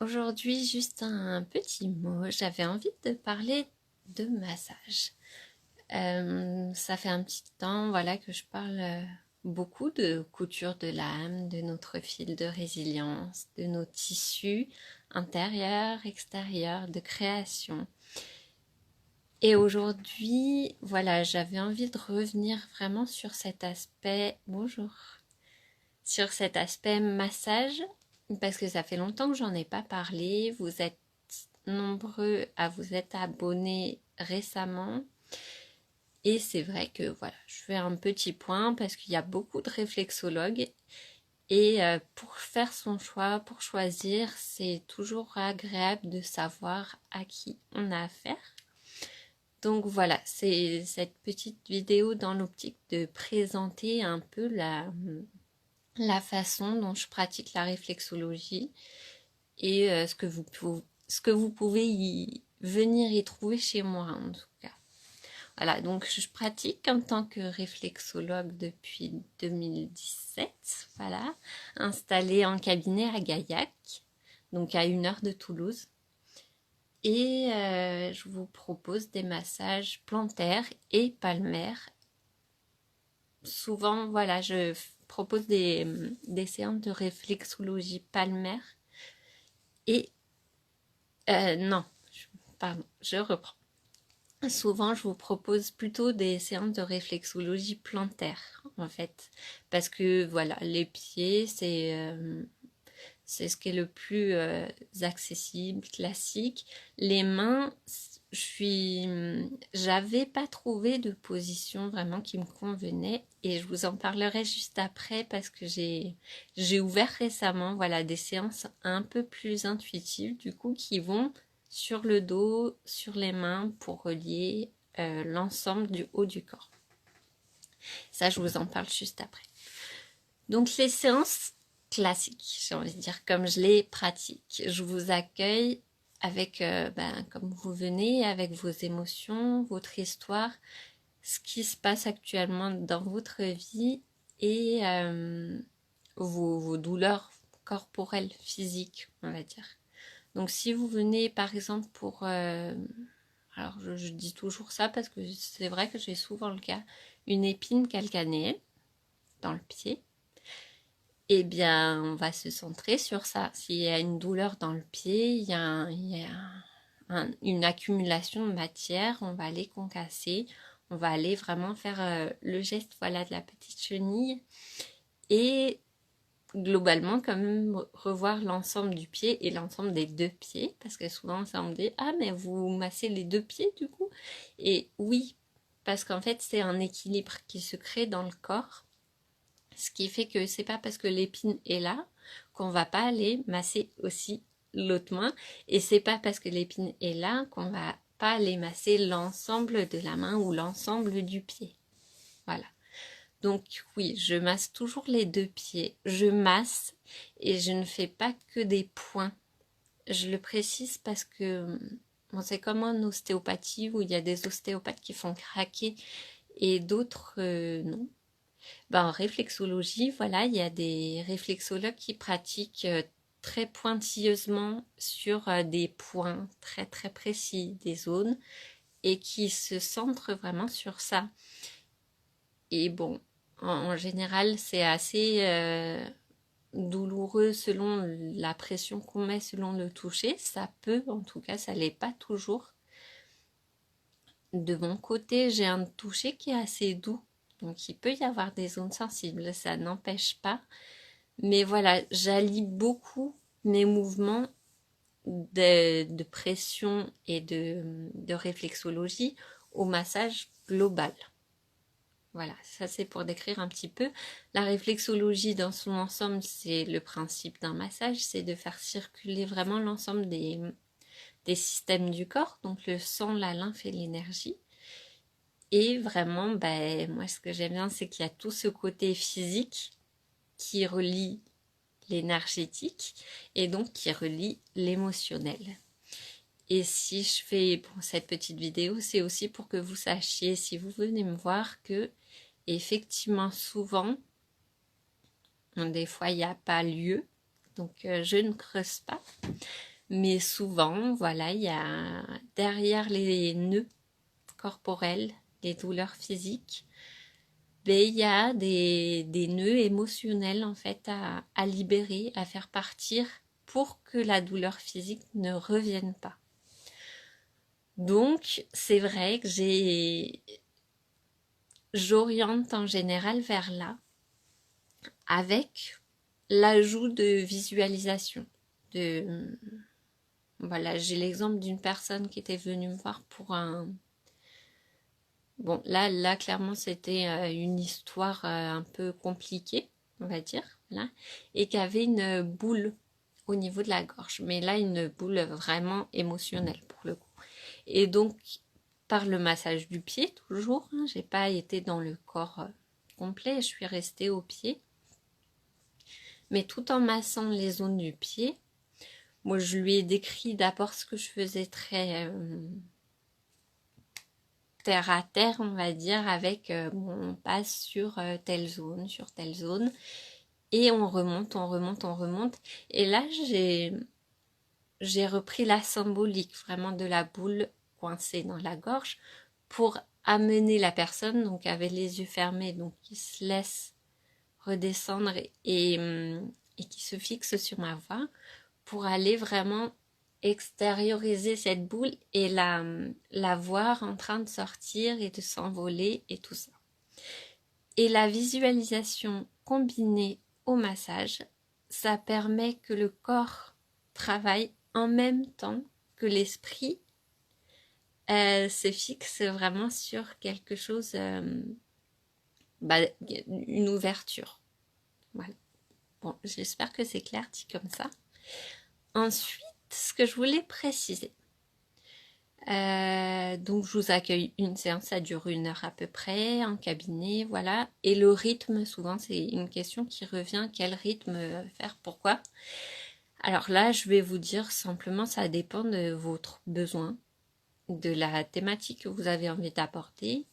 Aujourd'hui, juste un petit mot. J'avais envie de parler de massage. Ça fait un petit temps, voilà, que je parle beaucoup de couture de l'âme, de notre fil de résilience, de nos tissus intérieurs, extérieurs, de création. Et aujourd'hui, voilà, j'avais envie de revenir vraiment sur cet aspect. Bonjour. Sur cet aspect massage, parce que ça fait longtemps que j'en ai pas parlé. Vous êtes nombreux à vous être abonnés récemment. Et c'est vrai que voilà, je fais un petit point parce qu'il y a beaucoup de réflexologues. Et pour faire son choix, pour choisir, c'est toujours agréable de savoir à qui on a affaire. Donc voilà, c'est cette petite vidéo dans l'optique de présenter un peu la façon dont je pratique la réflexologie et ce que vous pouvez venir y trouver chez moi en tout cas. Voilà, donc je pratique en tant que réflexologue depuis 2017, voilà, installée en cabinet à Gaillac, donc à 1 heure de Toulouse. Et je vous propose des massages plantaires et palmaires. Souvent, voilà, je propose des séances de réflexologie palmaire et non, pardon, je reprends. Souvent, je vous propose plutôt des séances de réflexologie plantaire, en fait, parce que voilà, les pieds, c'est ce qui est le plus accessible, classique. Les mains, j'avais pas trouvé de position vraiment qui me convenait, et je vous en parlerai juste après parce que j'ai ouvert récemment, voilà, des séances un peu plus intuitives, du coup, qui vont sur le dos, sur les mains pour relier l'ensemble du haut du corps. Ça, je vous en parle juste après. Donc, les séances classiques, j'ai envie de dire, comme je les pratique. Je vous accueille avec, comme vous venez, avec vos émotions, votre histoire, ce qui se passe actuellement dans votre vie et vos douleurs corporelles, physiques, on va dire. Donc si vous venez par exemple pour... alors je dis toujours ça parce que c'est vrai que j'ai souvent le cas, une épine calcanéenne dans le pied, eh bien on va se centrer sur ça. S'il y a une douleur dans le pied, une accumulation de matière, on va aller concasser, on va aller vraiment faire le geste voilà, de la petite chenille et globalement quand même revoir l'ensemble du pied et l'ensemble des deux pieds parce que souvent ça me dit ah mais vous massez les deux pieds du coup et oui parce qu'en fait c'est un équilibre qui se crée dans le corps, ce qui fait que c'est pas parce que l'épine est là qu'on va pas aller masser aussi l'autre main et c'est pas parce que l'épine est là qu'on va pas aller masser l'ensemble de la main ou l'ensemble du pied. Voilà. Donc oui, je masse toujours les deux pieds. Je masse et je ne fais pas que des points. Je le précise parce que bon, c'est comme en ostéopathie où il y a des ostéopathes qui font craquer et d'autres non. Ben, en réflexologie, voilà, il y a des réflexologues qui pratiquent très pointilleusement sur des points très très précis, des zones, et qui se centrent vraiment sur ça. Et bon, en général, c'est assez douloureux selon la pression qu'on met, selon le toucher. Ça peut, en tout cas, ça l'est pas toujours. De mon côté, j'ai un toucher qui est assez doux. Donc, il peut y avoir des zones sensibles, ça n'empêche pas. Mais voilà, j'allie beaucoup mes mouvements de pression et de réflexologie au massage global. Voilà, ça c'est pour décrire un petit peu. La réflexologie dans son ensemble, c'est le principe d'un massage, c'est de faire circuler vraiment l'ensemble des systèmes du corps, donc le sang, la lymphe et l'énergie. Et vraiment, ben, moi ce que j'aime bien, c'est qu'il y a tout ce côté physique qui relie l'énergétique et donc qui relie l'émotionnel. Et si je fais bon, cette petite vidéo, c'est aussi pour que vous sachiez, si vous venez me voir, que effectivement souvent, des fois il n'y a pas lieu Donc je ne creuse pas. Mais souvent, voilà, il y a derrière les nœuds corporels, les douleurs physiques, ben, il y a des nœuds émotionnels en fait à libérer, à faire partir pour que la douleur physique ne revienne pas. Donc, c'est vrai que j'oriente en général vers là, avec l'ajout de visualisation. Voilà, j'ai l'exemple d'une personne qui était venue me voir pour un. Bon, là, clairement, c'était une histoire un peu compliquée, on va dire, là, et qui avait une boule au niveau de la gorge. Mais là, une boule vraiment émotionnelle pour le coup. Et donc, par le massage du pied, toujours, hein, j'ai pas été dans le corps complet, je suis restée au pied. Mais tout en massant les zones du pied, moi, je lui ai décrit d'abord ce que je faisais très terre à terre, on va dire, avec on passe sur sur telle zone, et on remonte, on remonte, on remonte. Et là, j'ai repris la symbolique vraiment de la boule coincée dans la gorge pour amener la personne, donc avec les yeux fermés, donc qui se laisse redescendre et qui se fixe sur ma voix, pour aller vraiment extérioriser cette boule et la voir en train de sortir et de s'envoler et tout ça. Et la visualisation combinée au massage, ça permet que le corps travaille en même temps que l'esprit se fixe vraiment sur quelque chose, une ouverture. Voilà. Bon, j'espère que c'est clair dit comme ça. Ensuite, ce que je voulais préciser. Donc je vous accueille une séance, ça dure 1 heure à peu près, en cabinet, voilà. Et le rythme, souvent c'est une question qui revient, quel rythme faire, pourquoi? Alors là, je vais vous dire simplement, ça dépend de votre besoin, de la thématique que vous avez envie d'apporter.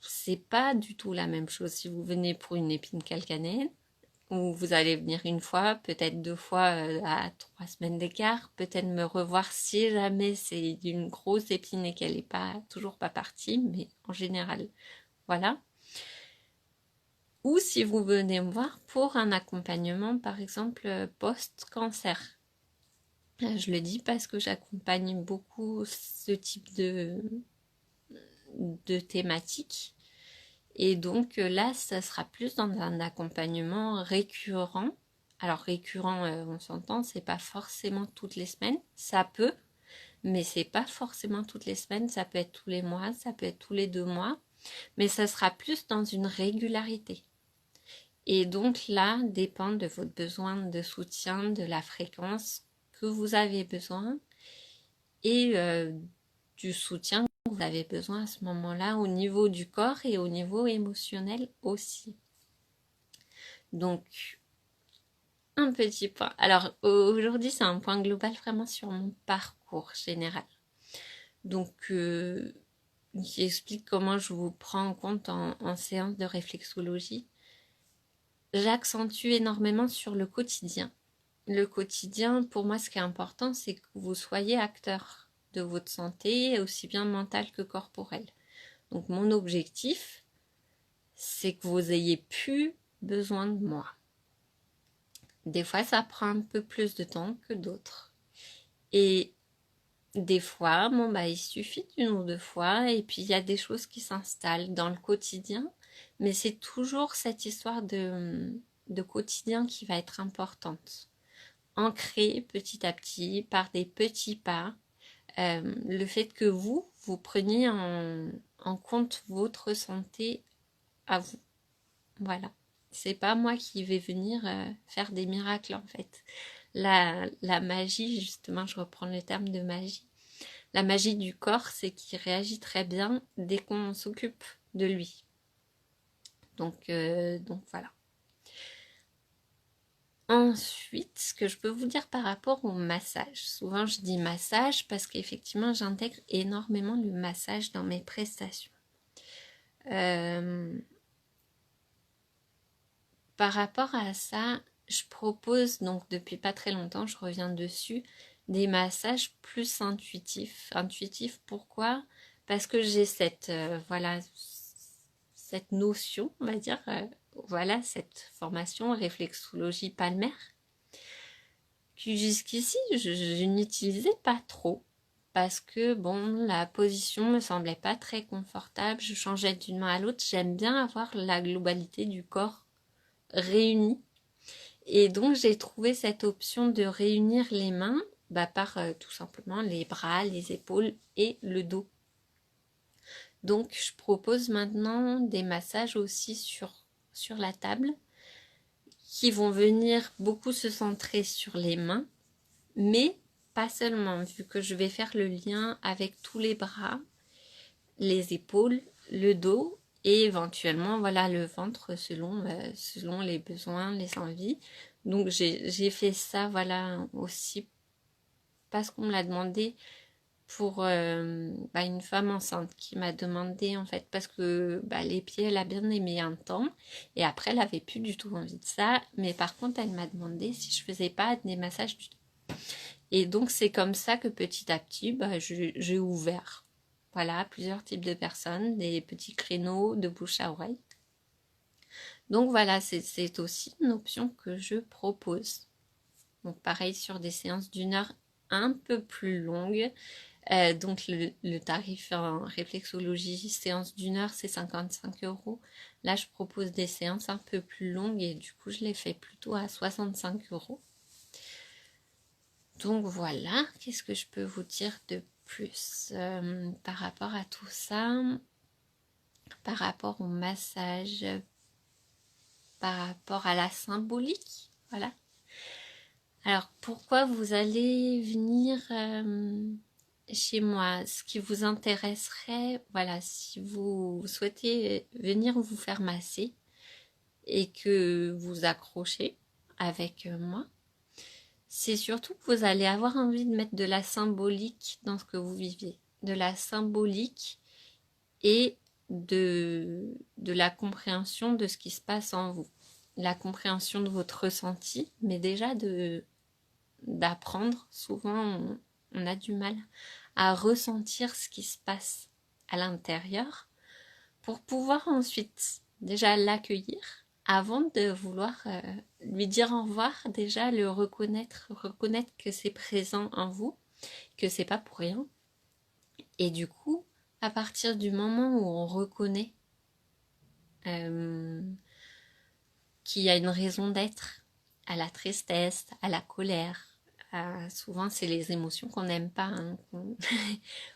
C'est pas du tout la même chose si vous venez pour une épine calcanéenne, où vous allez venir une fois, peut-être 2 fois à 3 semaines d'écart, peut-être me revoir si jamais c'est d'une grosse épine et qu'elle n'est pas toujours pas partie, mais en général, voilà. Ou si vous venez me voir pour un accompagnement, par exemple, post-cancer. Je le dis parce que j'accompagne beaucoup ce type de thématique. Et donc là, ça sera plus dans un accompagnement récurrent. Alors récurrent, on s'entend, c'est pas forcément toutes les semaines. Ça peut, mais c'est pas forcément toutes les semaines. Ça peut être tous les mois, ça peut être tous les 2 mois. Mais ça sera plus dans une régularité. Et donc là, dépend de votre besoin de soutien, de la fréquence que vous avez besoin et du soutien que vous avez besoin à ce moment-là au niveau du corps et au niveau émotionnel aussi. Donc, un petit point. Alors, aujourd'hui, c'est un point global vraiment sur mon parcours général. Donc, qui explique comment je vous prends en compte en séance de réflexologie. J'accentue énormément sur le quotidien. Le quotidien, pour moi, ce qui est important, c'est que vous soyez acteur de votre santé, aussi bien mentale que corporelle. Donc, mon objectif, c'est que vous ayez plus besoin de moi. Des fois, ça prend un peu plus de temps que d'autres. Et des fois, bon, il suffit d'1 ou 2 fois, et puis il y a des choses qui s'installent dans le quotidien, mais c'est toujours cette histoire de quotidien qui va être importante. Ancrée petit à petit, par des petits pas, le fait que vous preniez en compte votre santé à vous. Voilà. C'est pas moi qui vais venir faire des miracles en fait. La magie, justement, je reprends le terme de magie. La magie du corps, c'est qu'il réagit très bien dès qu'on s'occupe de lui. Donc voilà. Ensuite, ce que je peux vous dire par rapport au massage. Souvent, je dis massage parce qu'effectivement, j'intègre énormément le massage dans mes prestations. Par rapport à ça, je propose, donc depuis pas très longtemps, je reviens dessus, des massages plus intuitifs. Intuitifs, pourquoi? Parce que j'ai voilà, cette notion, on va dire, voilà, cette formation réflexologie palmaire, que jusqu'ici, je n'utilisais pas trop. Parce que, bon, la position me semblait pas très confortable. Je changeais d'une main à l'autre. J'aime bien avoir la globalité du corps réuni. Et donc, j'ai trouvé cette option de réunir les mains par tout simplement les bras, les épaules et le dos. Donc, je propose maintenant des massages aussi sur la table qui vont venir beaucoup se centrer sur les mains, mais pas seulement, vu que je vais faire le lien avec tous les bras, les épaules, le dos et éventuellement voilà le ventre selon les besoins, les envies. Donc j'ai fait ça voilà aussi parce qu'on me l'a demandé pour une femme enceinte qui m'a demandé en fait parce que les pieds elle a bien aimé un temps et après elle avait plus du tout envie de ça, mais par contre elle m'a demandé si je faisais pas des massages du et donc c'est comme ça que petit à petit j'ai ouvert voilà plusieurs types de personnes, des petits créneaux de bouche à oreille. Donc voilà, c'est aussi une option que je propose. Donc pareil sur des séances d'une heure un peu plus longues. Donc le tarif en réflexologie séance d'une heure c'est 55 €. Là je propose des séances un peu plus longues et du coup je les fais plutôt à 65 €. Donc voilà, qu'est-ce que je peux vous dire de plus par rapport à tout ça, par rapport au massage, par rapport à la symbolique, voilà. Alors pourquoi vous allez venir chez moi? Ce qui vous intéresserait, voilà, si vous souhaitez venir vous faire masser et que vous accrochez avec moi, c'est surtout que vous allez avoir envie de mettre de la symbolique dans ce que vous vivez, de la symbolique et de la compréhension de ce qui se passe en vous, la compréhension de votre ressenti, mais déjà d'apprendre. Souvent, on a du mal à ressentir ce qui se passe à l'intérieur pour pouvoir ensuite déjà l'accueillir avant de vouloir lui dire au revoir, déjà le reconnaître que c'est présent en vous, que c'est pas pour rien. Et du coup, à partir du moment où on reconnaît euh, qu'il y a une raison d'être à la tristesse, à la colère, souvent c'est les émotions qu'on n'aime pas, hein,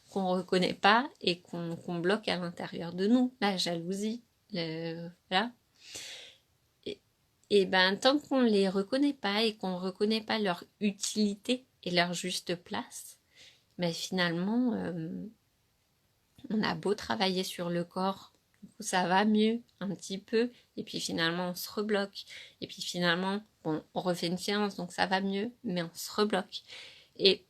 qu'on reconnaît pas et qu'on bloque à l'intérieur de nous, la jalousie, voilà. Et tant qu'on les reconnaît pas et qu'on reconnaît pas leur utilité et leur juste place, finalement, on a beau travailler sur le corps, ça va mieux un petit peu, et puis finalement on se rebloque, et puis finalement, bon, on refait une séance, donc ça va mieux, mais on se rebloque. Et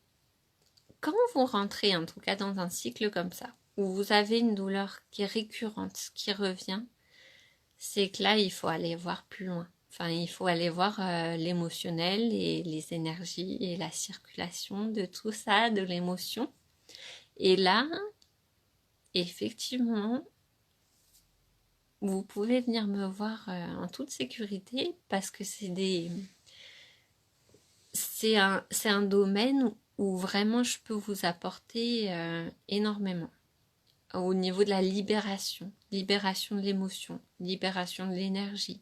quand vous rentrez en tout cas dans un cycle comme ça, où vous avez une douleur qui est récurrente, qui revient, c'est que là, il faut aller voir plus loin. Enfin, il faut aller voir l'émotionnel et les énergies et la circulation de tout ça, de l'émotion. Et là, effectivement, vous pouvez venir me voir en toute sécurité parce que c'est un domaine où vraiment je peux vous apporter énormément. Au niveau de la libération, libération de l'émotion, libération de l'énergie,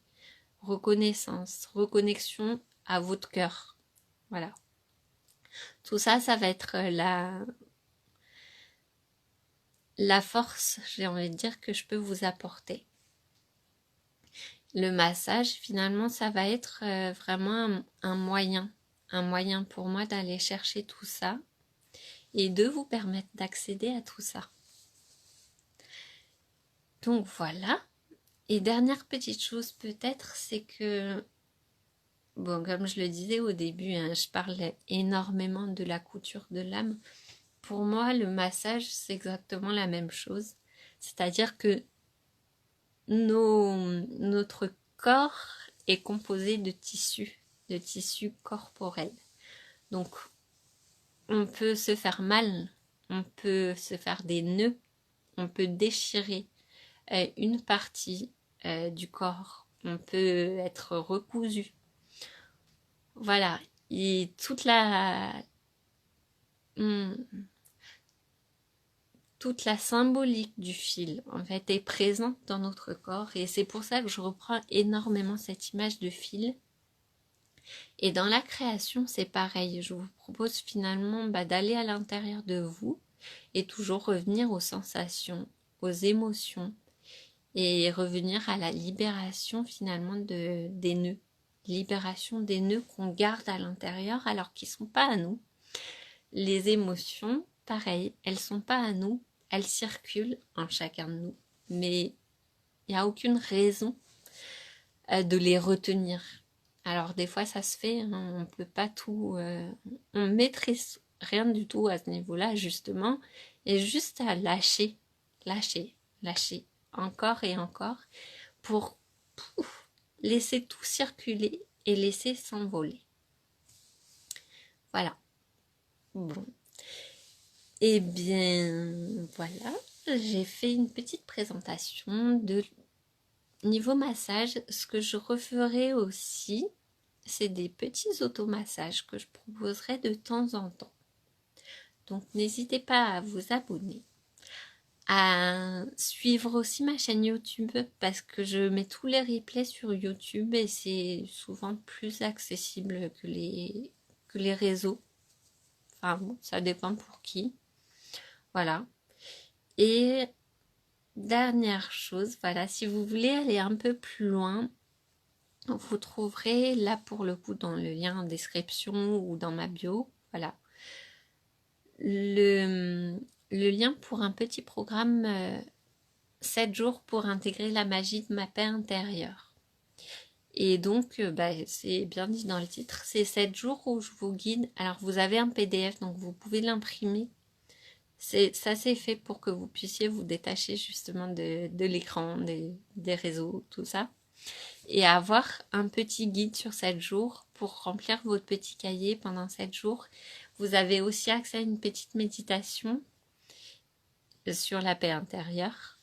reconnaissance, reconnexion à votre cœur. Voilà. Tout ça, ça va être la force, j'ai envie de dire, que je peux vous apporter. Le massage, finalement, ça va être vraiment un moyen pour moi d'aller chercher tout ça et de vous permettre d'accéder à tout ça. Donc voilà. Et dernière petite chose peut-être, c'est que, bon, comme je le disais au début, hein, je parlais énormément de la couture de l'âme. Pour moi, le massage, c'est exactement la même chose. C'est-à-dire que notre corps est composé de tissus. le tissu corporel. Donc, on peut se faire mal, on peut se faire des nœuds, on peut déchirer une partie du corps, on peut être recousu. Voilà, et hum, toute la symbolique du fil, en fait, est présente dans notre corps. Et c'est pour ça que je reprends énormément cette image de fil. Et dans la création, c'est pareil. Je vous propose finalement d'aller à l'intérieur de vous et toujours revenir aux sensations, aux émotions et revenir à la libération finalement des nœuds. Libération des nœuds qu'on garde à l'intérieur alors qu'ils ne sont pas à nous. Les émotions, pareil, elles ne sont pas à nous, elles circulent en chacun de nous. Mais il n'y a aucune raison de les retenir. Alors des fois ça se fait, hein, on peut pas tout, on maîtrise rien du tout à ce niveau-là justement, et juste à lâcher, lâcher, lâcher, encore et encore, pour laisser tout circuler et laisser s'envoler. Voilà. Bon. Eh bien, voilà, j'ai fait une petite présentation de niveau massage. Ce que je referai aussi, c'est des petits automassages que je proposerai de temps en temps. Donc n'hésitez pas à vous abonner, à suivre aussi ma chaîne YouTube parce que je mets tous les replays sur YouTube et c'est souvent plus accessible que les réseaux. Enfin bon, ça dépend pour qui. Voilà. Et dernière chose, voilà, si vous voulez aller un peu plus loin, vous trouverez là pour le coup dans le lien en description ou dans ma bio, voilà, le lien pour un petit programme 7 jours pour intégrer la magie de ma paix intérieure. Et donc, c'est bien dit dans le titre, c'est 7 jours où je vous guide. Alors, vous avez un PDF, donc vous pouvez l'imprimer. Ça c'est fait pour que vous puissiez vous détacher justement de l'écran, des réseaux, tout ça. Et avoir un petit guide sur 7 jours pour remplir votre petit cahier pendant 7 jours. Vous avez aussi accès à une petite méditation sur la paix intérieure.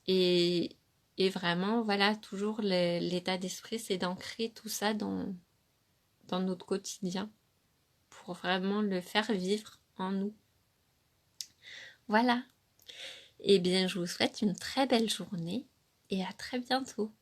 Et vraiment, voilà, toujours l'état d'esprit, c'est d'ancrer tout ça dans notre quotidien pour vraiment le faire vivre en nous. Voilà. Eh bien, je vous souhaite une très belle journée et à très bientôt.